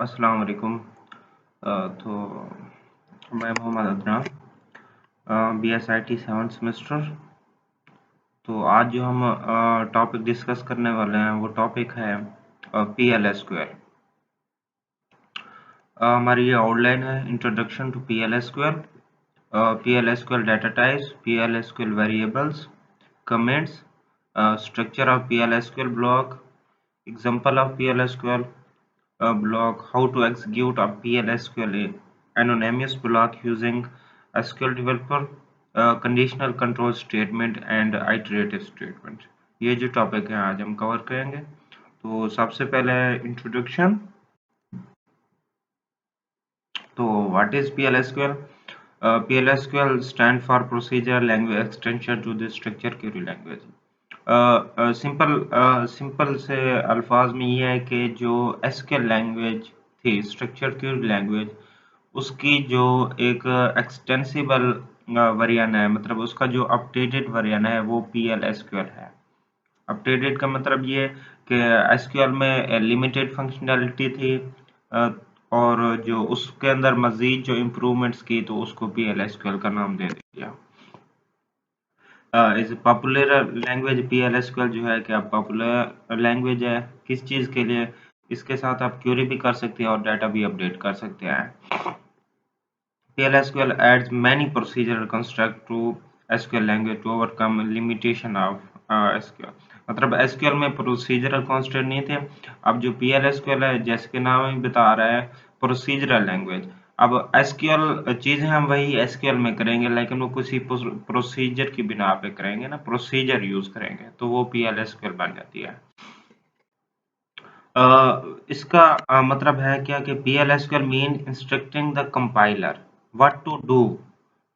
अस्सलाम वालेकुम। तो मैं Mohammad Adnan, BSIT 7th semester. तो आज जो हम टॉपिक डिस्कस करने वाले हैं वो टॉपिक है PL/SQL। हमारी ये आउटलाइन है, introduction to PL/SQL, PL/SQL data types, PL/SQL variables, comments, structure of PL/SQL block, example of PL/SQL block, how to execute a PL/SQL anonymous block using SQL developer, conditional control statement and iterative statement। ये जो topic है आज हम cover करेंगे। तो सबसे पहले introduction. तो what is PL/SQL? PL/SQL stand for Procedural Language Extension to the Structured Query Language। Simple से अल्फाज में ये है कि जो SQL लैंग्वेज थी, स्ट्रक्चर्ड क्वेरी लैंग्वेज, उसकी जो एक एक्सटेंसिबल वर्जन है, मतलब उसका जो अपडेटेड वर्जन है वो PL/SQL है। अपडेटेड का मतलब ये कि SQL में लिमिटेड फंक्शनैलिटी थी, और जो उसके अंदर मजीद जो इम्प्रूवमेंट्स की तो उसको PL/SQL का नाम दे दिया। Is popular language. PL/SQL जो है क्या पॉपुलर लैंग्वेज है, किस चीज़ के लिए? इसके साथ आप क्वेरी भी कर सकते हैं और डाटा भी अपडेट कर सकते हैं। PL/SQL adds many procedural construct to SQL language to overcome limitation of SQL। मतलब SQL में प्रोसीजरल कॉन्स्टेंट नहीं थे। अब जो PL/SQL है, जैसे कि नाम ही बता रहा है, प्रोसीजरल लैंग्वेज। अब SQL चीज़ें हम वही SQL में करेंगे, लेकिन वो किसी प्रोसीजर की बिना पे करेंगे ना, प्रोसीजर यूज करेंगे, तो वो PL/SQL बन जाती है। इसका मतलब है क्या कि PL/SQL mean instructing the compiler what to do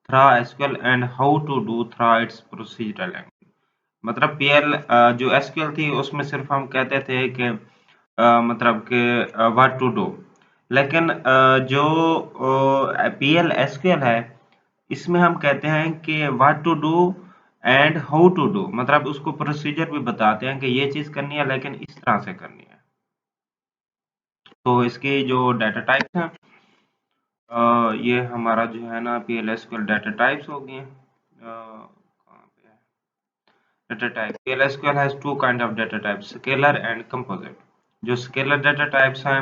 through SQL and how to do through its procedural language। मतलब जो SQL थी उसमें सिर्फ हम कहते थे कि मतलब कि what to do, लेकिन जो PL/SQL है, इसमें हम कहते हैं कि what to do and how to do, मतलब उसको प्रोसीजर भी बताते हैं कि ये चीज़ करनी है लेकिन इस तरह से करनी है। तो इसके जो डाटा टाइप्स हैं, ये हमारा जो है ना PL/SQL डाटा टाइप्स हो गए। कहाँ पे है data type? PL/SQL has two kind of data types, scalar and composite. जो स्केलर डाटा टाइप्स हैं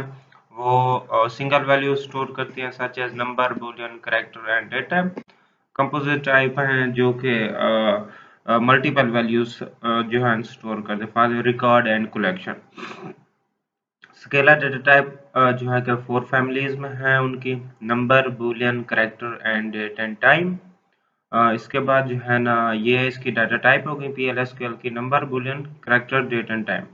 वो सिंगल वैल्यू स्टोर करती हैं, such as number, boolean, character and data. Composite type हैं जो कि मल्टीपल वैल्यूज जो है स्टोर करते हैं, for record and collection. Scalar data type जो है कि 4 फैमिलीज में है उनकी, number, boolean, character and date and time. इसके बाद जो है ना ये इसकी डाटा टाइप हो गई PL/SQL की, number, boolean, character, date and time.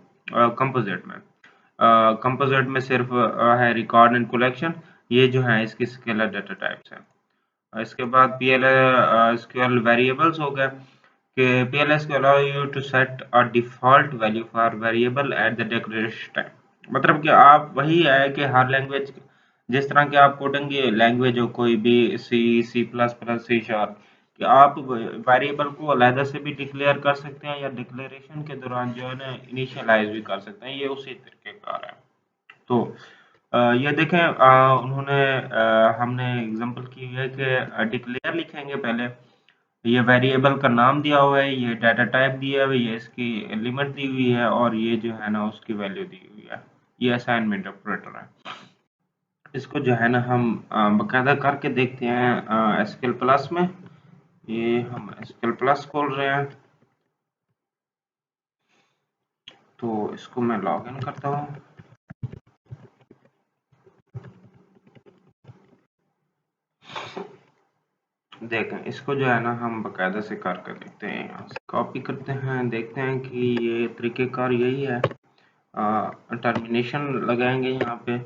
Composite में सिर्फ है रिकॉर्ड एंड कलेक्शन। ये जो है इसकी स्केलर डाटा टाइप्स हैं। इसके बाद PL/SQL वेरिएबल्स हो गए कि PL/SQL allow you to set a default value for variable at the declaration time। मतलब कि आप वही है कि हर लैंग्वेज, जिस तरह के आप कोडिंग लैंग्वेज हो कोई भी, C++, C#, कि आप वेरिएबल को अलहदा से भी डिक्लेयर कर सकते हैं या डिक्लेरेशन के दौरान जो है ना इनिशियलाइज भी कर सकते हैं। ये उसी तरीके कार है। तो ये देखें, उन्होंने हमने एग्जांपल की है कि डिक्लेयर लिखेंगे पहले, ये वेरिएबल का नाम दिया हुआ है, ये डाटा टाइप दिया हुआ है, ये इसकी लिमिट दी हुई है और ये जो है ना उसकी वैल्यू दी हुई है। ये असाइनमेंट ऑपरेटर है। इसको जो है ना हम बाकायदा करके देखते हैं SQL प्लस में। ये हम SQL प्लस खोल रहे हैं, तो इसको मैं लॉग इन करता हूँ। देखें, इसको जो है ना हम बाकायदा से करके देखते हैं, यहाँ से कॉपी करते हैं, देखते हैं कि ये तरीक़ेकार यही है। टर्मिनेशन लगाएंगे यहाँ पे,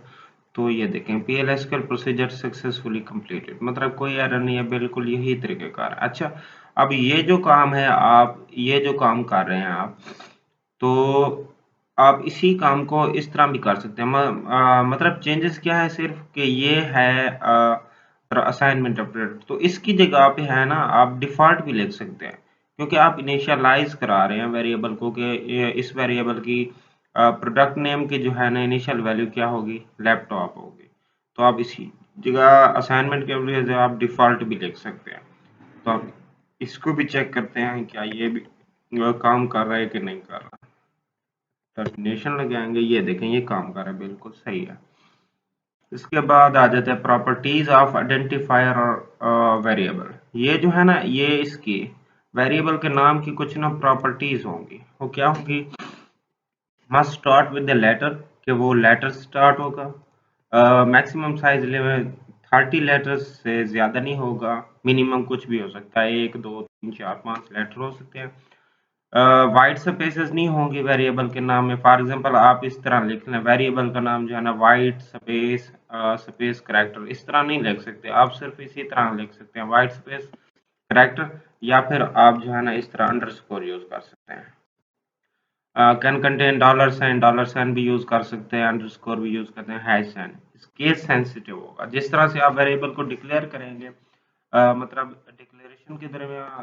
तो ये देखें PL/SQL प्रोसीजर सक्सेसफुली कंप्लीटेड, मतलब कोई एरर नहीं है, बिल्कुल यही तरीक़ेकार। अच्छा, अब ये जो काम है, आप ये जो काम कर रहे हैं आप, तो आप इसी काम को इस तरह भी कर सकते हैं। मतलब चेंजेस क्या है, सिर्फ कि ये है असाइनमेंट ऑपरेटर, तो इसकी जगह पे है ना आप डिफ़ॉल्ट भी लिख सकते हैं, क्योंकि आप इनिशियलाइज करा रहे हैं वेरिएबल को कि इस वेरिएबल की प्रोडक्ट नेम की जो है ना इनिशियल वैल्यू क्या होगी, लैपटॉप होगी। तो आप इसी जगह असाइनमेंट के लिए जो आप डिफ़ॉल्ट भी लिख सकते हैं। तो आप इसको भी चेक करते हैं क्या ये भी काम कर रहा है कि नहीं कर रहा। टर्मिनेशन लगाएंगे, ये देखें ये काम कर रहा है, बिल्कुल सही है। इसके बाद आ जाते हैं प्रॉपर्टीज ऑफ आइडेंटिफायर और वेरिएबल। ये जो है ना ये इसकी वेरिएबल के नाम की कुछ ना प्रॉपर्टीज होंगी। वो क्या होंगी, must start with the letter, कि वो लेटर स्टार्ट होगा। मैक्सिमम साइज लिमिट 30 लेटर्स से ज़्यादा नहीं होगा। मिनिमम कुछ भी हो सकता है, 1 2 3 4 5 लेटर हो सकते हैं। वाइट स्पेसेस नहीं होंगी वेरिएबल के नाम में। फॉर एग्जांपल आप इस तरह लिख लें, वेरिएबल का नाम जो है ना वाइट स्पेस स्पेस करैक्टर, इस तरह नहीं लिख सकते आप, सिर्फ इसी तरह लिख सकते हैं वाइट स्पेस करैक्टर, या फिर आप जो है ना इस तरह अंडरस्कोर यूज कर सकते हैं। कैन कंटेन डॉलर साइन भी यूज कर सकते हैं, अंडरस्कोर भी यूज करते हैं, हैश साइन। केस सेंसिटिव होगा। जिस तरह से आप वेरिएबल को डिक्लेयर करेंगे, मतलब डिक्लेरेशन के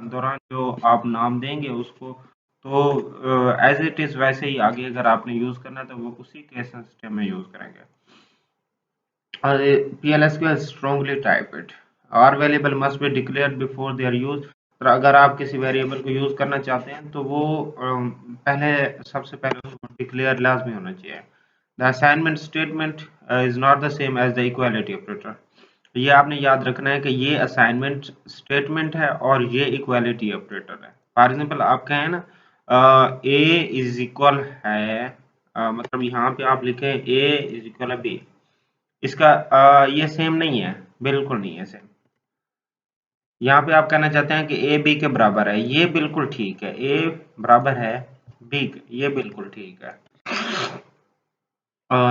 दौरान जो आप नाम देंगे उसको, तो एज इट इज वैसे ही आगे अगर आपने यूज करना है तो वो उसी केस सेंसिटिव में यूज करेंगे। PLSQL strongly typed. Our variable must be declared before their use. तो अगर आप किसी वेरिएबल को यूज करना चाहते हैं तो वो पहले सबसे पहले उसको डिक्लेयर लाजमी होना चाहिए। The assignment statement is not the same as the equality operator. ये आपने याद रखना है कि ये असाइनमेंट स्टेटमेंट है और ये इक्वालिटी ऑपरेटर है। फॉर एग्जांपल आप कहें ना ए इज इक्वल है, मतलब यहाँ पे आप लिखें ए इज इक्वल है बी, इसका ये सेम नहीं है, बिल्कुल नहीं है सेम। यहाँ पे आप कहना चाहते हैं कि ए बी के बराबर है, ये बिल्कुल ठीक है, ए बराबर है बी के, ये बिल्कुल ठीक है।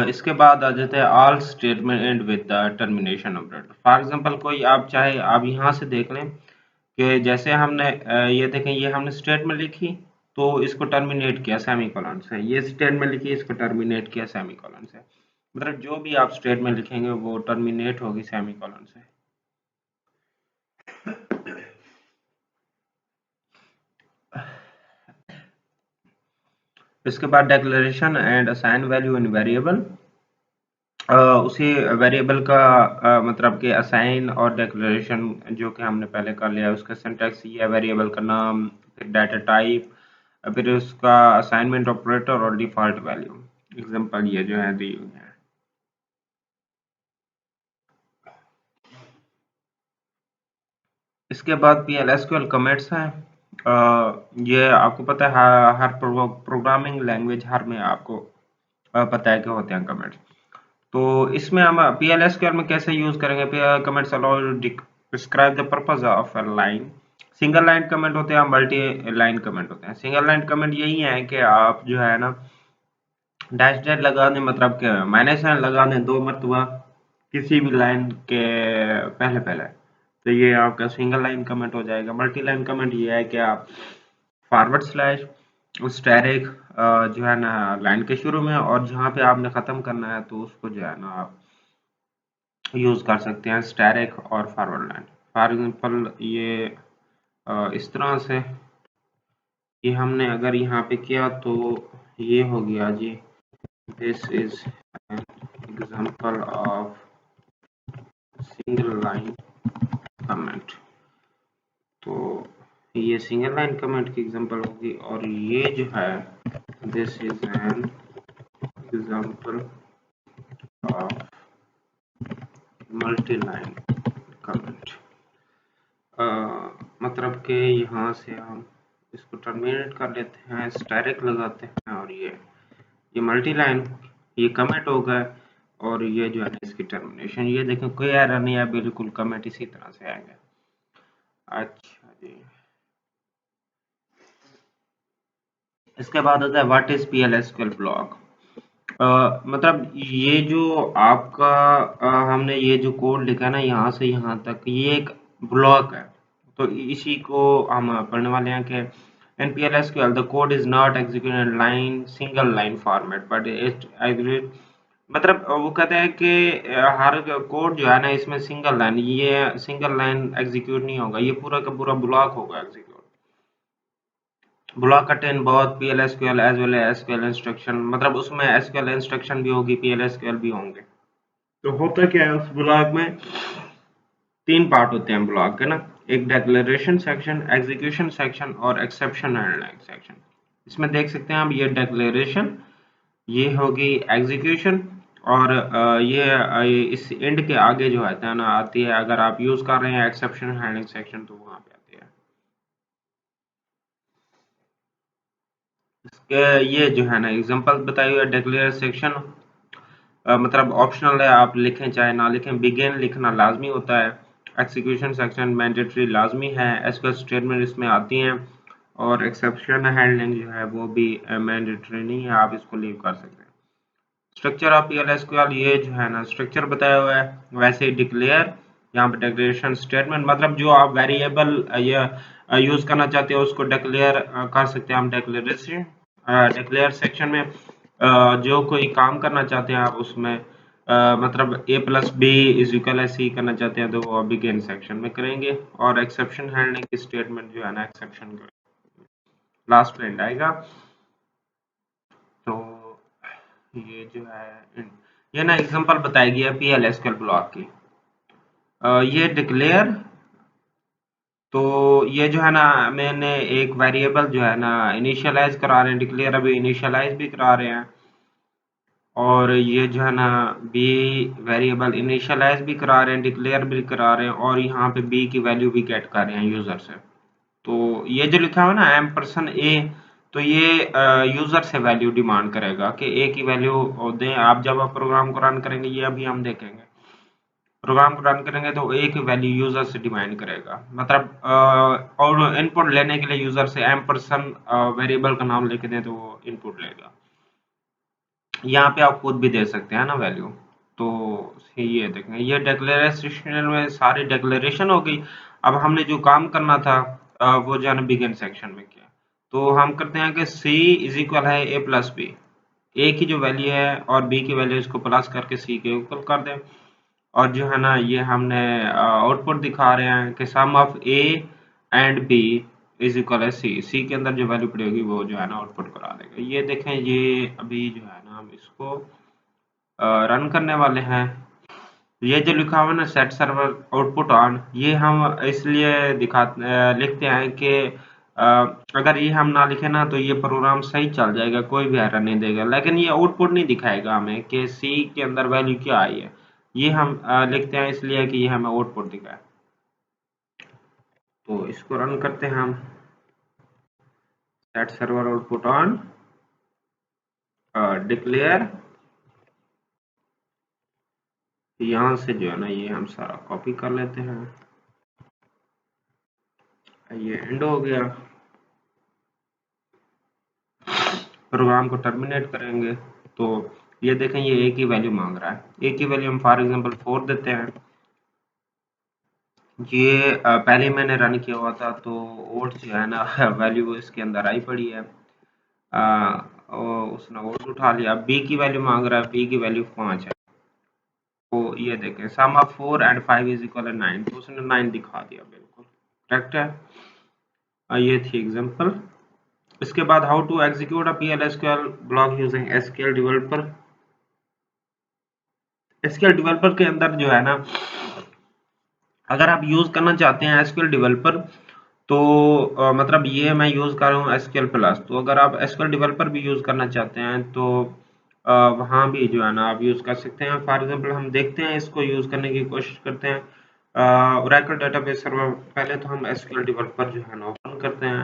इसके बाद आ जाते हैं all statement and with the termination operator. For example कोई आप चाहे आप यहाँ से देख लें कि जैसे हमने ये देखें, ये हमने स्टेटमेंट लिखी तो इसको टर्मिनेट किया सेमीकोलन से, ये स्टेटमेंट लिखी इसको टर्मिनेट किया सेमीकोलन से। मतलब जो भी आप स्टेटमेंट लिखेंगे वो टर्मिनेट होगी सेमीकोलन से। इसके बाद declaration and assign value in variable. उसी वेरिएबल का मतलब कि असाइन और डिक्लेरेशन जो कि हमने पहले कर लिया, उसका सिंटैक्स ये है, वेरिएबल का नाम, फिर डाटा टाइप, फिर उसका असाइनमेंट ऑपरेटर और डिफॉल्ट वैल्यू। एग्जांपल ये जो है दी हुई है। इसके बाद PLSQL कमेंट्स हैं। ये आपको पता है हर प्रोग्रामिंग लैंग्वेज हर में आपको पता है कि होते हैं कमेंट्स। तो इसमें हम PLSQL में कैसे यूज करेंगे, comments allow describe the purpose of a line. Single line comment होते हैं, मल्टी लाइन कमेंट होते हैं। सिंगल लाइन कमेंट यही है कि आप जो है ना डैश डैश लगा दें, मतलब कि माइनस साइन लगा दें 2 मरतबा किसी भी लाइन के पहले पहले, तो ये आपका सिंगल लाइन कमेंट हो जाएगा। मल्टी लाइन कमेंट ये है कि आप फॉरवर्ड स्लैश स्टैरिक जो है ना लाइन के शुरू में, और जहाँ पे आपने ख़त्म करना है तो उसको जो है ना आप यूज़ कर सकते हैं स्टैरिक और फॉरवर्ड लाइन। फॉर एग्जांपल ये इस तरह से ये हमने अगर यहाँ पे किया तो ये हो गया जी, this is an example of single line comment. तो ये सिंगल लाइन कमेंट की एग्जांपल होगी, और ये जो है this is an example of multi line comment. मतलब कि यहाँ से हम इसको टर्मिनेट कर लेते हैं, स्टैरिक लगाते हैं, और ये मल्टी लाइन, ये कमेंट हो गया, और ये जो है इसकी टर्मिनेशन। ये देखें कोई एरर नहीं है, बिल्कुल कमेंट इसी तरह से आएंगे। अच्छा जी, इसके बाद आता है व्हाट इज PLSQL ब्लॉक। मतलब ये जो आपका हमने ये जो कोड लिखा है ना यहाँ से यहाँ तक, ये एक ब्लॉक है। तो इसी को हम पढ़ने वाले हैं कि in PLSQL the code is not executed in line single line format but it execute, मतलब वो कहते हैं कि हर कोड जो है ना इसमें सिंगल लाइन, ये सिंगल लाइन एग्जीक्यूट नहीं होगा, ये पूरा का पूरा ब्लॉक होगा एग्जीक्यूट। ब्लॉक कंटेन बहुत PL/SQL as well as SQL instruction, मतलब उसमें SQL इंस्ट्रक्शन भी होगी, PL/SQL भी होंगे। तो होता क्या है उस ब्लॉक में, तीन पार्ट होते हैं ब्लॉक के ना, एक डिक्लेरेशन सेक्शन, एग्जीक्यूशन सेक्शन और एक्सेप्शन हैंडलिंग सेक्शन। इसमें देख सकते हैं आप, ये डिक्लेरेशन, ये होगी एग्जीक्यूशन, और ये इस एंड के आगे जो है ना आती है, अगर आप यूज कर रहे हैं एक्सेप्शन हैंडलिंग सेक्शन तो वहां पे आती है। इसके ये जो है ना एग्जांपल बताए हुए, डिक्लेयर सेक्शन मतलब ऑप्शनल है, आप लिखें चाहे ना लिखें, बिगिन लिखना लाजमी होता है, एक्सिक्यूशन सेक्शन मैंडेटरी लाजमी है, एसक्यूएल स्टेटमेंट इसमें आती हैं, और एक्सेप्शन हैंडलिंग जो है वो भी मैंडेटरी नहीं है, आप इसको लीव कर सकते हैं। स्ट्रक्चर ऑफ PL/SQL, ये जो है ना स्ट्रक्चर बताया हुआ है, वैसे ही डिक्लेयर, यहाँ पे डिक्लेरेशन स्टेटमेंट, मतलब जो आप वेरिएबल ये यूज करना चाहते हो उसको डिक्लेयर कर सकते हैं हम डिक्लेरेशन, डिक्लेयर सेक्शन में जो कोई काम करना चाहते हैं आप उसमें, मतलब A+B=C करना चाहते हैं तो वो बिगिन सेक्शन में करेंगे, और एक्सेप्शन हैंडलिंग की स्टेटमेंट जो है ना एक्सेप्शन लास्ट में आएगा। तो ये जो है, ये ना एग्जांपल बताएगी PL/SQL ब्लॉक की। ये डिक्लेयर, तो ये जो है ना मैंने एक वेरिएबल जो है ना इनिशियलाइज करा रहे हैं, डिक्लेयर अभी इनिशियलाइज भी करा रहे हैं, और ये जो है ना बी वेरिएबल इनिशियलाइज भी करा रहे हैं, डिक्लेयर भी करा रहे हैं, और यहाँ पे बी की वैल्यू भी गेट कर रहे हैं यूजर से। तो ये जो लिखा हुआ है ना M%A, तो ये यूजर से वैल्यू डिमांड करेगा कि ए की वैल्यू दें। आप जब आप प्रोग्राम को रन करेंगे, ये अभी हम देखेंगे, प्रोग्राम को रन करेंगे तो एक वैल्यू यूजर से डिमांड करेगा, मतलब और इनपुट लेने के लिए यूजर से M% वेरिएबल का नाम लिख दें तो वो इनपुट लेगा। यहाँ पे आप खुद भी दे सकते हैं ना वैल्यू। तो ये देखें, ये डिक्लेरेशन में सारी डिक्लेरेशन हो गई। अब हमने जो काम करना था वो जो है ना बिगिन सेक्शन में किया, तो हम करते हैं कि C है A+B, ए की जो वैल्यू है और बी की वैल्यू इसको प्लस करके सी के इक्वल कर दें, और जो है ना ये हमने आउटपुट दिखा रहे हैं कि sum of A and B is equal है सी, सी के अंदर जो वैल्यू पड़ेगी वो जो है ना आउटपुट करा देगा। ये देखें, ये अभी जो है ना हम इसको रन करने वाले हैं। ये जो लिखा हुआ है ना सेट सर्वर आउटपुट ऑन, ये हम इसलिए लिखते हैं कि अगर ये हम ना लिखे ना तो ये प्रोग्राम सही चल जाएगा, कोई भी एरर नहीं देगा, लेकिन ये आउटपुट नहीं दिखाएगा हमें कि सी के अंदर वैल्यू क्या आई है। ये हम लिखते हैं इसलिए कि ये हमें आउटपुट दिखाए। तो इसको रन करते हैं हम, set server output on, declare, यहाँ से जो है ना ये हम सारा कॉपी कर लेते हैं, ये एंड हो गया। प्रोग्राम को टर्मिनेट करेंगे तो ये देखें, ये ए की वैल्यू मांग रहा है, ए की वैल्यू हम फॉर एग्जांपल 4 देते हैं। ये पहले मैंने रन किया हुआ था तो ओट्स जो है ना वैल्यू इसके अंदर आई पड़ी है, उसने ओट्स उठा लिया। बी की वैल्यू मांग रहा है, बी की वैल्यू 5 है, तो ये देखें सम ऑफ 4 एंड 5 इज इक्वल 9, तो उसने 9 दिखा दिया, बिल्कुल करेक्ट है। ये थी एग्जांपल। इसके बाद how to execute a PL/SQL block using SQL developer. SQL developer के अंदर जो है ना, अगर आप यूज करना चाहते हैं SQL डेवलपर, तो मतलब ये मैं यूज कर रहा हूँ SQL प्लस, तो अगर आप SQL डेवलपर भी यूज करना चाहते हैं तो वहाँ भी जो है ना आप यूज कर सकते हैं। फॉर एग्जांपल हम देखते हैं, इसको यूज करने की कोशिश करते हैं। ओरेकल डेटाबेस सर्वर, पहले तो हम SQL डेवलपर जो है ना ओपन करते हैं।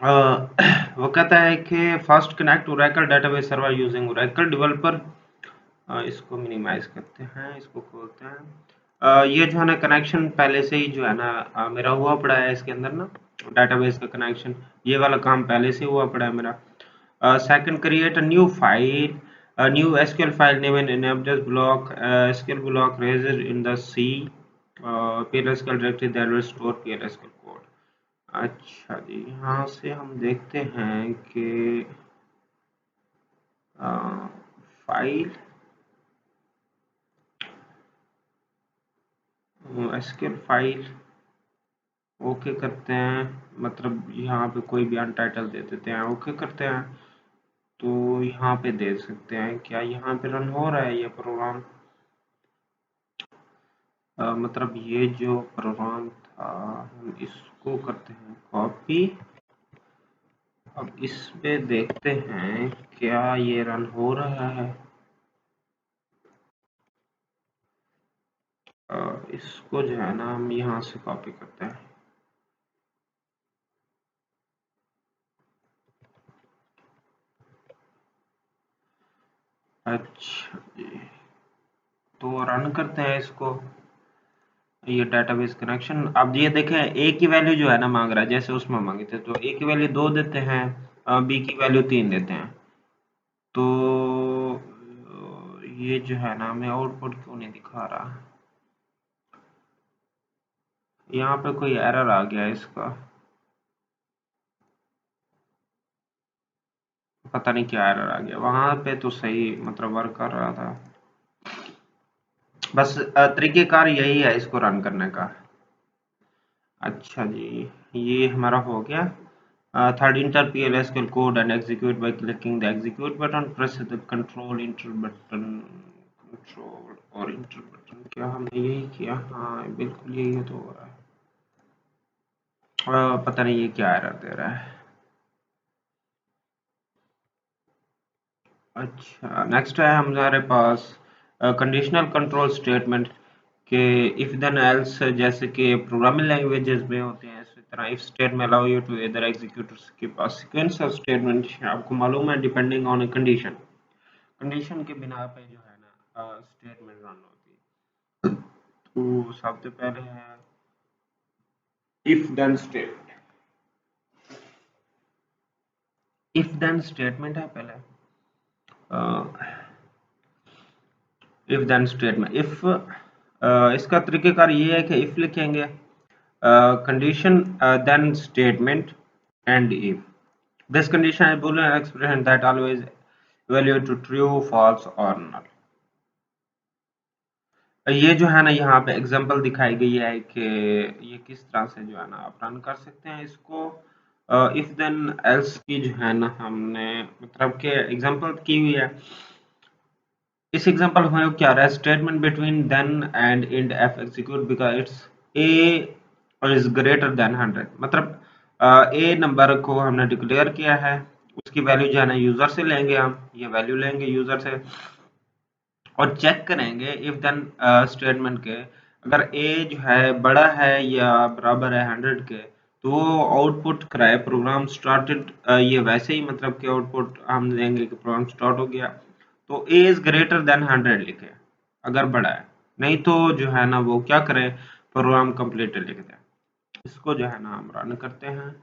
अ, वो कहता है कि first connect Oracle database server using Oracle developer. इसको मिनिमाइज करते हैं, इसको खोलते हैं। ये जो है ना कनेक्शन पहले से ही जो है ना मेरा हुआ पड़ा है इसके अंदर ना, डेटाबेस का कनेक्शन, ये वाला काम पहले से हुआ पड़ा है मेरा। Second, create a new file, a new SQL file name and enables block SQL block raised in the C PL/SQL directory that will store PL/SQL code। अच्छा जी, यहाँ से हम देखते हैं कि फाइल SQL फाइल ओके करते हैं, मतलब यहाँ पे कोई भी अनटाइटल दे देते हैं, ओके करते हैं। तो यहाँ पे दे सकते हैं, क्या यहाँ पे रन हो रहा है ये प्रोग्राम? मतलब ये जो प्रोग्राम था, हम इसको करते हैं कॉपी। अब इस पे देखते हैं क्या ये रन हो रहा है। इसको जो है ना हम यहाँ से कॉपी करते हैं। अच्छा जी, तो रन करते हैं इसको। ये डाटाबेस कनेक्शन, अब ये देखें ए की वैल्यू जो है ना मांग रहा है, जैसे उसमें मांगे थे, तो ए की वैल्यू 2 देते हैं, बी की वैल्यू 3 देते हैं। तो ये जो है ना हमें आउटपुट क्यों नहीं दिखा रहा? यहाँ पे कोई एरर आ गया है इसका, पता नहीं क्या एरर आ गया। वहां पे तो सही मतलब वर्क कर रहा था। बस तरीकेकार यही है इसको रन करने का। अच्छा जी, ये हमारा हो गया। Third, inter PLSQL code and execute by clicking the execute button, press the control enter button, control और enter button। क्या हमने यही किया? हाँ बिल्कुल यही तो हो रहा है। पता नहीं ये क्या एरर दे रहा है। अच्छा, नेक्स्ट है हमारे पास कंडीशनल कंट्रोल स्टेटमेंट के इफ देन एल्स, जैसे कि प्रोग्रामिंग लैंग्वेजेस में होते हैं। इसी तरह if statement allow you to इधर एग्जीक्यूट के पास सीक्वेंस ऑफ स्टेटमेंट, आपको मालूम है depending on a condition, condition के बिना पे जो है ना स्टेटमेंट रन होती है। तो सबसे पहले है if then statement. If then statement है पहले, इफ देन स्टेटमेंट। इफ इसका तरीकेकार ये है कि इफ लिखेंगे condition then statement and if this condition is boolean expression that always evaluate to true false or null। ये जो है ना यहाँ पे एग्जांपल दिखाई गई है कि ये किस तरह से जो है ना आप रन कर सकते हैं इसको। इफ देन एल्स की जो है ना हमने मतलब के एग्जांपल की हुई है। इस एग्जांपल में क्या रहा है, statement between then and end if execute because it's a is greater than 100। मतलब ए नंबर को हमने डिक्लेयर किया है, उसकी वैल्यू जो है ना यूजर से लेंगे, हम ये वैल्यू लेंगे यूजर से और चेक करेंगे इफ देन स्टेटमेंट के, अगर ए जो है बड़ा है या बराबर है 100 के, तो वो आउटपुट कराए प्रोग्राम स्टार्टेड। ये वैसे ही मतलब कि आउटपुट हम देंगे कि प्रोग्राम स्टार्ट हो गया। तो ए इज ग्रेटर देन 100 लिखे अगर बड़ा है, नहीं तो जो है ना वो क्या करें, प्रोग्राम कंप्लीट लिख दें। इसको जो है ना हम रन करते हैं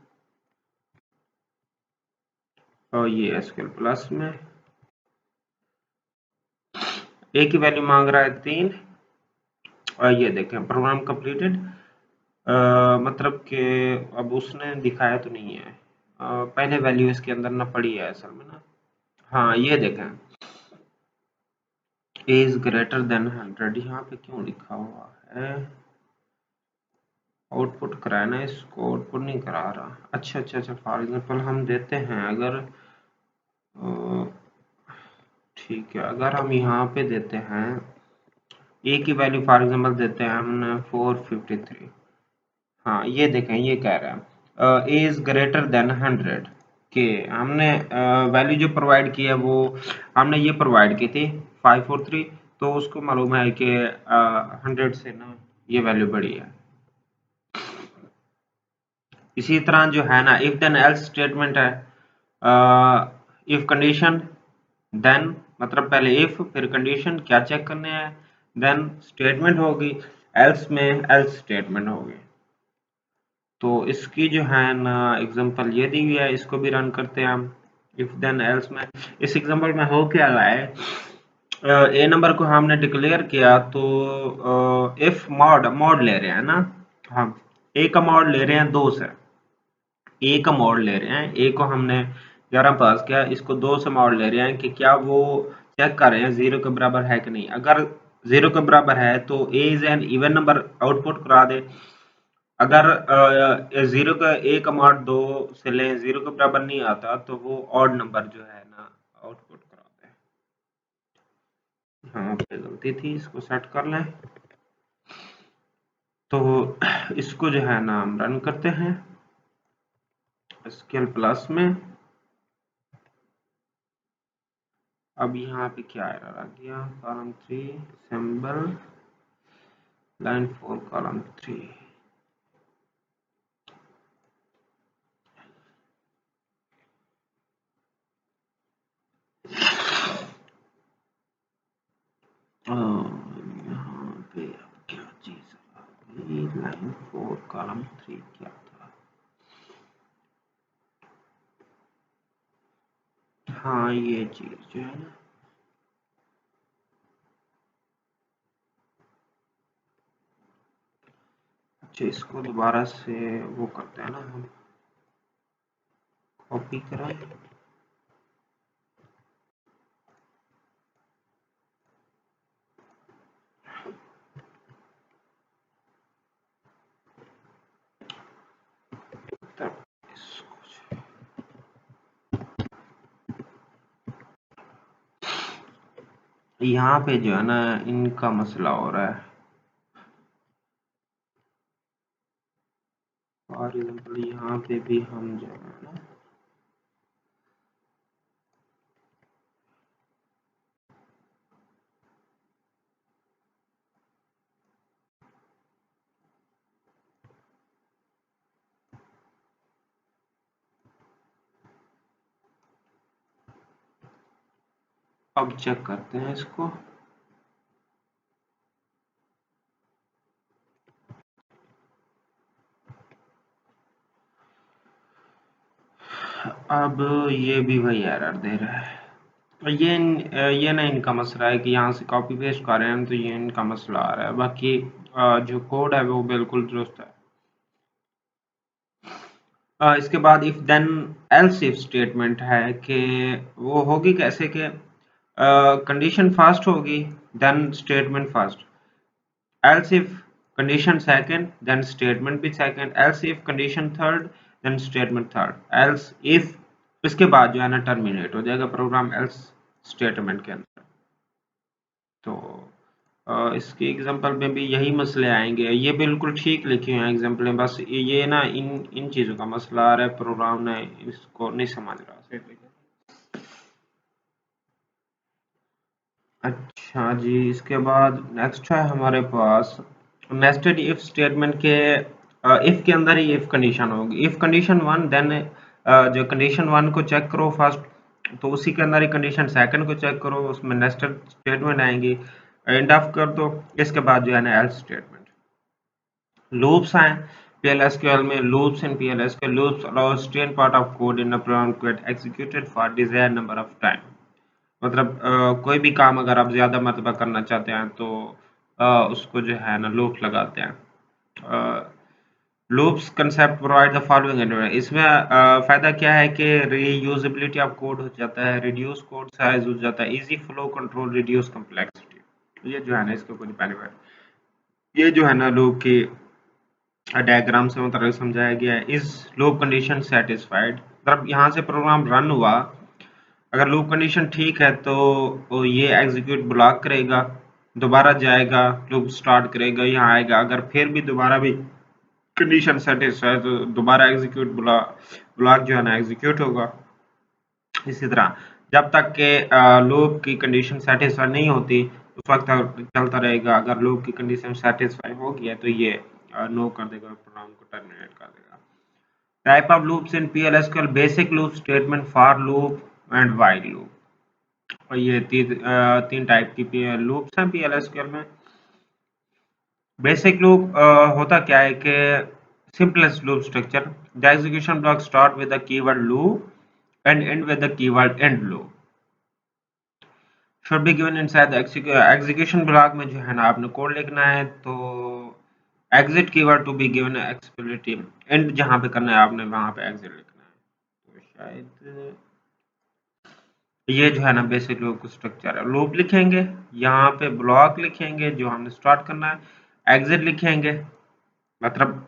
और ये एसक्यूएल प्लस में ए की वैल्यू मांग रहा है 3 और ये देखें प्रोग्राम कंप्लीटेड। मतलब कि अब उसने दिखाया तो नहीं है, पहले वैल्यू इसके अंदर ना पड़ी है असल में ना। हाँ ये देखें ए इज ग्रेटर देन 100, यहाँ पे क्यों लिखा हुआ है? आउटपुट कराया ना इसको, आउटपुट नहीं करा रहा। अच्छा अच्छा अच्छा, फॉर एग्जांपल हम देते हैं अगर ठीक है, अगर हम यहाँ पे देते हैं ए की वैल्यू फॉर एग्जांपल देते हैं हमने 453। हाँ ये देखें ये कह रहा है ए इज ग्रेटर देन 100 के। हमने वैल्यू जो प्रोवाइड की है वो हमने ये प्रोवाइड की थी 543, तो उसको मालूम है कि 100 से ना ये वैल्यू बड़ी है। इसी तरह जो है ना इफ देन एल्स स्टेटमेंट है, इफ कंडीशन देन, मतलब पहले इफ फिर कंडीशन क्या चेक करने हैं, देन स्टेटमेंट होगी, एल्स में एल्स स्टेटमेंट होगी। तो इसकी जो है ना एग्जांपल ये दी हुई है, इसको भी रन करते हैं हम। इफ देन एल्स में इस एग्जांपल में हो क्या रहा है, ए नंबर को हमने डिक्लेयर किया तो इफ मॉड मॉड ले रहे हैं ना, हम ए का मॉड ले रहे हैं 2 से, ए का मॉड ले रहे हैं, ए को हमने 11 पास किया, इसको 2 से मॉड ले रहे हैं कि क्या वो चेक कर रहे हैं 0 के बराबर है कि नहीं। अगर 0 के बराबर है तो A is an even number output करा दे, अगर 0 का एक अमाउंट 2 से लें 0 के बराबर नहीं आता तो वो ऑड नंबर जो है ना आउटपुट कराते हैं। यहाँ पे गलती थी, इसको सेट कर लें। तो इसको जो है ना हम रन करते हैं एसक्यूएल प्लस में। अब यहाँ पे क्या एरर आ गया, कॉलम 3 सिंबल लाइन 4 कॉलम 3। यहाँ पे अब क्या चीज आ गई, लाइन 4 कॉलम 3 क्या था? हाँ ये चीज जो है ना, अच्छा इसको दोबारा से वो करते हैं ना हम, कॉपी कराएं। तब इसको यहाँ पे जो है ना इनका मसला हो रहा है। फॉर एग्जाम्पल यहाँ पे भी हम जो है ना अब चेक करते हैं इसको। अब ये भी वही एरर दे रहा है। ये ना इनका मसला है कि यहाँ से कॉपी पेस्ट कर रहे हैं तो ये इनका मसला आ रहा है। बाकी जो कोड है वो बिल्कुल दुरुस्त है। इसके बाद if then else if statement है कि वो होगी कैसे कि कंडीशन फास्ट होगी then statement first, else if condition second then statement भी second, else if condition third then statement third, else if इसके बाद जो है ना टर्मिनेट हो जाएगा प्रोग्राम एल्स स्टेटमेंट के अंदर। तो इसके एग्जांपल में भी यही मसले आएंगे। ये बिल्कुल ठीक लिखी हुई हैं एग्जांपल में, बस ये ना इन इन चीज़ों का मसला आ रहा है, प्रोग्राम ने इसको नहीं समझ रहा सही। अच्छा जी, इसके बाद नेक्स्ट है हमारे पास नेस्टेड इफ स्टेटमेंट के। इफ के अंदर ही इफ कंडीशन होगी, इफ कंडीशन वन देन जो कंडीशन वन को चेक करो फर्स्ट, तो उसी के अंदर ही कंडीशन सेकंड को चेक करो, उसमें नेस्टेड स्टेटमेंट आएंगी। एंड ऑफ कर दो, इसके बाद जो है ना एल्स स्टेटमेंट। लूप्स हैं PLSQL में, loops in PLSQL, loops allow certain part of code in a program to get executed for desired number of time। मतलब कोई भी काम अगर आप ज्यादा मरतबा करना चाहते हैं तो उसको जो है ना लूप लगाते हैं। Loops concept provide the following, इसमें फायदा क्या है कि रीयूजेबिलिटी ऑफ कोड हो जाता है, रिड्यूस कोड साइज हो जाता है, easy flow control, reduce complexity. ये जो है ना इसके कुछ बेनिफिट, ये जो है ना लूप की डायग्राम से मतलब समझाया गया है। इज लूप कंडीशन सेटिस्फाइड, मतलब यहाँ से प्रोग्राम रन हुआ, अगर लूप कंडीशन ठीक है तो वो ये एग्जीक्यूट ब्लॉक करेगा, दोबारा जाएगा लूप स्टार्ट करेगा, यहाँ आएगा, अगर फिर भी दोबारा भी कंडीशन सेटिस्फाई तो दोबारा एग्जीक्यूट ब्लॉक जो है ना एग्जीक्यूट होगा। इसी तरह जब तक के लूप की कंडीशन सेटिस्फाई नहीं होती उस वक्त तक चलता रहेगा, अगर लूप की कंडीशन सेटिस्फाई हो गया तो ये नो कर देगा, प्रोग्राम को टर्मिनेट कर देगा। Type of loops in PLSQL, basic loop, statement, for loop and while loop. और ये तीन टाइप की लूप्स हैं PLSQL में। बेसिक लूप होता क्या है कि simplest loop structure, the execution block start with the keyword loop and end with the keyword end loop, should be given inside the execution block में जो है ना आपने कोड लिखना है तो exit keyword to be given explicitly, end जहाँ पे करना है आपने वहाँ पे exit लिखना है। तो शायद ये जो है ना बेसिक लूप स्ट्रक्चर है। लूप लिखेंगे, यहाँ पे ब्लॉक लिखेंगे जो हमने स्टार्ट करना है, एग्जिट लिखेंगे, मतलब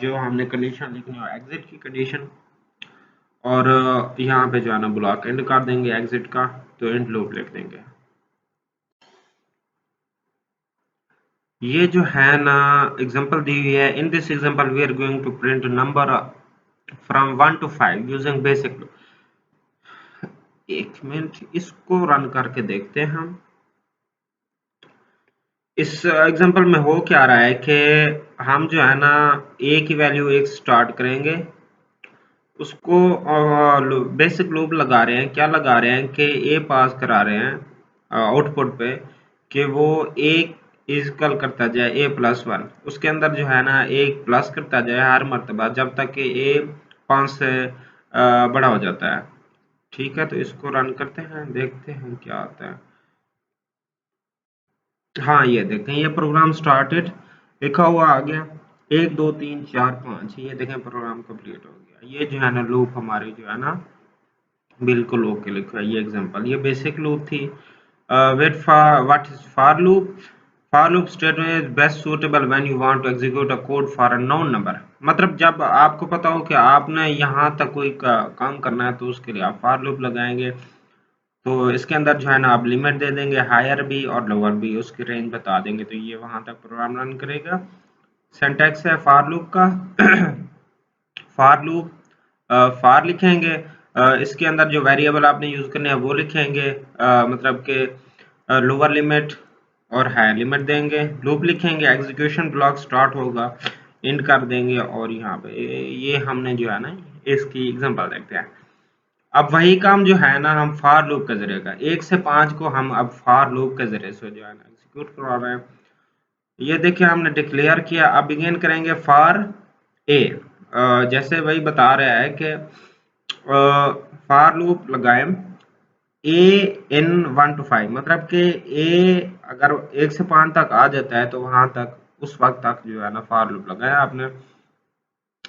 जो हमने कंडीशन लिखनी है एग्जिट की कंडीशन, और यहाँ पे जो है ना ब्लॉक एंड कर देंगे एग्जिट का, तो एंड लूप लिख देंगे। ये जो है ना एग्जांपल दी हुई है, in this example we are going to print number from 1 to 5 using basic. एक मिनट, इसको रन करके देखते हैं हम। इस एग्जांपल में हो क्या रहा है कि हम जो है ना ए की वैल्यू 1 स्टार्ट करेंगे, उसको बेसिक लूप लगा रहे हैं। क्या लगा रहे हैं कि ए पास करा रहे हैं आउटपुट पे कि वो एक इक्वल करता जाए ए प्लस वन, उसके अंदर जो है ना एक प्लस करता जाए हर मर्तबा जब तक कि ए 5 से बड़ा हो जाता है। ठीक है, तो इसको रन करते हैं, देखते हैं क्या आता है। हाँ, ये देखें, ये प्रोग्राम स्टार्टेड लिखा हुआ आ गया, 1 2 3 4 5, ये देखें प्रोग्राम कंप्लीट हो गया। ये जो है ना लूप हमारी जो है ना बिल्कुल ओके लिखा है। ये एग्जांपल, ये बेसिक लूप थी। Wait for, what is for loop? For loop statement is best suitable when you want to execute a code for a known number. मतलब जब आपको पता हो कि आपने यहाँ तक कोई काम करना है, तो उसके लिए आप फॉर लूप लगाएंगे। तो इसके अंदर जो है ना आप लिमिट दे देंगे, हायर भी और लोअर भी, उसकी रेंज बता देंगे, तो ये वहां तक प्रोग्राम रन करेगा। सिंटैक्स है फॉर लूप का। फॉर लूप, फॉर लिखेंगे, इसके अंदर जो वेरिएबल आपने यूज करने हैं वो लिखेंगे, मतलब कि लोअर लिमिट और हायर लिमिट देंगे। लूप लिखेंगे, एग्जीक्यूशन ब्लॉक स्टार्ट होगा, एंड कर देंगे, और यहाँ पे ये हमने जो है ना इसकी एग्जांपल देखते हैं। अब वही काम जो है ना हम फॉर लूप के जरिए का, 1 से 5 को हम अब फॉर लूप के जरिए से जो है ना एग्जीक्यूट करवा रहे हैं। ये देखिए हमने डिक्लेयर किया। अब बिगिन करेंगे फॉर ए, जैसे वही बता रहा है कि फॉर लूप लगाएं ए इन 1 to 5, मतलब कि ए अगर 1 से 5 तक आ जाता है तो वहां तक उस वक्त तक जो है ना फॉर लूप लगाया आपने,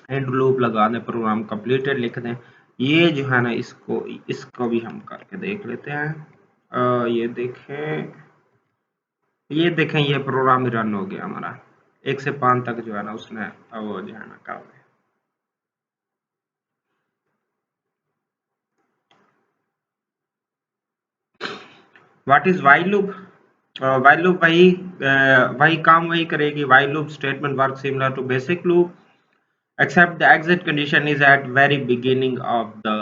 एंड लूप लगा दें, प्रोग्राम कंप्लीटेड लिख दें। ये जो है ना इसको भी हम करके देख लेते हैं। ये देखें ये प्रोग्राम रन हो गया हमारा, 1 से 5 तक जो है ना उसने वो जो है ना कर दिया। What is while loop? While loop वही काम वही करेगी। While loop statement work similar to basic loop except the exit condition is at very beginning of the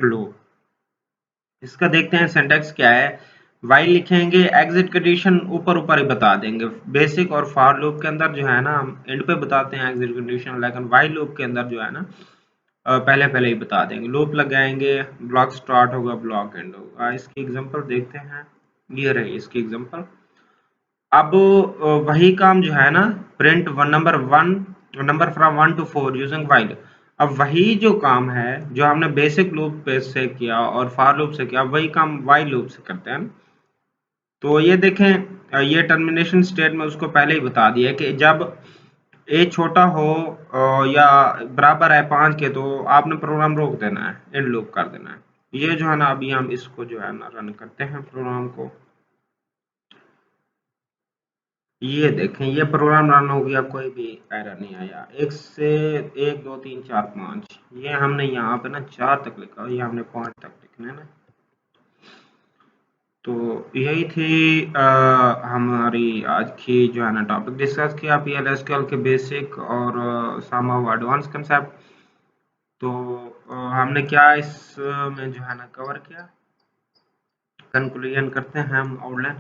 loop। इसका देखते हैं सिंटैक्स क्या है। वाइल लिखेंगे, एग्जिट कंडीशन ऊपर ऊपर ही बता देंगे। बेसिक और फॉर लूप के अंदर जो है ना हम एंड पे बताते हैं एग्जिट कंडीशन, लेकिन वाइल लूप के अंदर जो है ना पहले पहले ही बता देंगे। लूप लगाएंगे, ब्लॉक स्टार्ट होगा, ब्लॉक एंड होगा। इसकी एग्जांपल देखते हैं, ये रही इसकी एग्जांपल। अब वही काम जो है ना print one number from 1 to 4 using while. अब वही जो काम है जो हमने बेसिक लूप पे से किया और फॉर लूप से किया, वही काम वाइल लूप से करते हैं। तो ये देखें, ये टर्मिनेशन स्टेट में उसको पहले ही बता दिया है कि जब ए छोटा हो या बराबर है 5 के, तो आपने प्रोग्राम रोक देना है, एंड लूप कर देना है। ये जो है ना अभी हम इसको जो है ना रन करते हैं प्रोग्राम को। ये देखें ये प्रोग्राम रन हो गया, कोई भी एरर नहीं आया। एक से 1 2 3 4 5, ये हमने यहाँ पे ना 4 तक लिखा, ये हमने 5 तक लिखना है ना। तो यही थी हमारी आज की जो है ना टॉपिक डिस्कस किया PL/SQL के बेसिक और सम ऑफ एडवांस कंसेप्ट। तो हमने क्या इसमें जो है ना कवर किया, कंक्लूजन करते हैं हम आउटलाइन।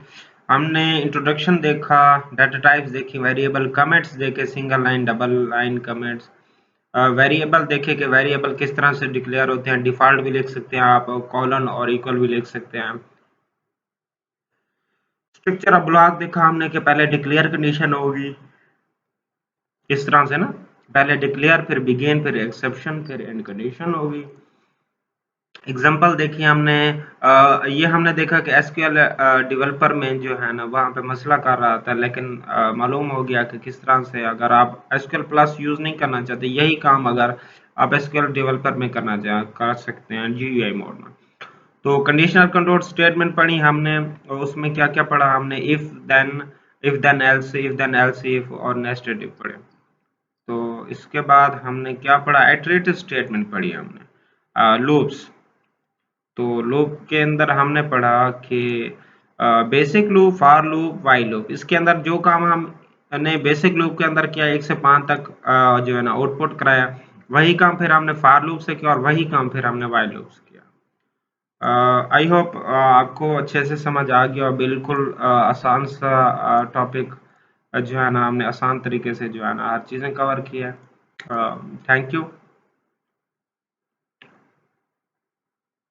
हमने इंट्रोडक्शन देखा, डाटा टाइप्स देखी, वेरिएबल कमेंट्स देखे, single line double line comments, variable देखे कि वेरिएबल किस तरह से डिक्लेयर होते हैं। डिफॉल्ट भी लिख सकते हैं आप, कॉलन और इक्वल भी लिख सकते हैं। स्ट्रक्चर ऑफ ब्लॉक देखा हमने कि पहले डिक्लेयर कंडीशन होगी इस तरह से ना, पहले डिक्लेयर, फिर बिगिन, फिर एक्सेप्शन, फिर एंड कंडीशन होगी। एग्जाम्पल देखिए हमने, ये हमने देखा कि एसक्यूएल डेवलपर में जो है ना वहाँ पे मसला कर रहा था, लेकिन मालूम हो गया कि किस तरह से अगर आप एसक्यूएल प्लस यूज़ नहीं करना चाहते, यही काम अगर आप एसक्यूएल डेवलपर में करना चाह कर सकते हैं जीयूआई मोड में। तो कंडीशनल कंट्रोल स्टेटमेंट पढ़ी हमने, और उसमें क्या क्या पढ़ा हमने, if then else, if then else if और नेस्टेड इफ पढ़े। तो इसके बाद हमने क्या पढ़ा, इटरेटिव स्टेटमेंट पढ़ी हमने। लूप्स, तो लूप के अंदर हमने पढ़ा कि basic loop, for loop, while loop, इसके अंदर जो काम हमने बेसिक लूप के अंदर किया 1 से 5 तक जो है ना आउटपुट कराया, वही काम फिर हमने फॉर लूप से किया और वही काम फिर हमने व्हाइल लूप से किया। आई होप आपको अच्छे से समझ आ गया और बिल्कुल आसान सा टॉपिक जो है ना हमने आसान तरीके से जो है ना हर चीज़ें कवर की है। Thank you.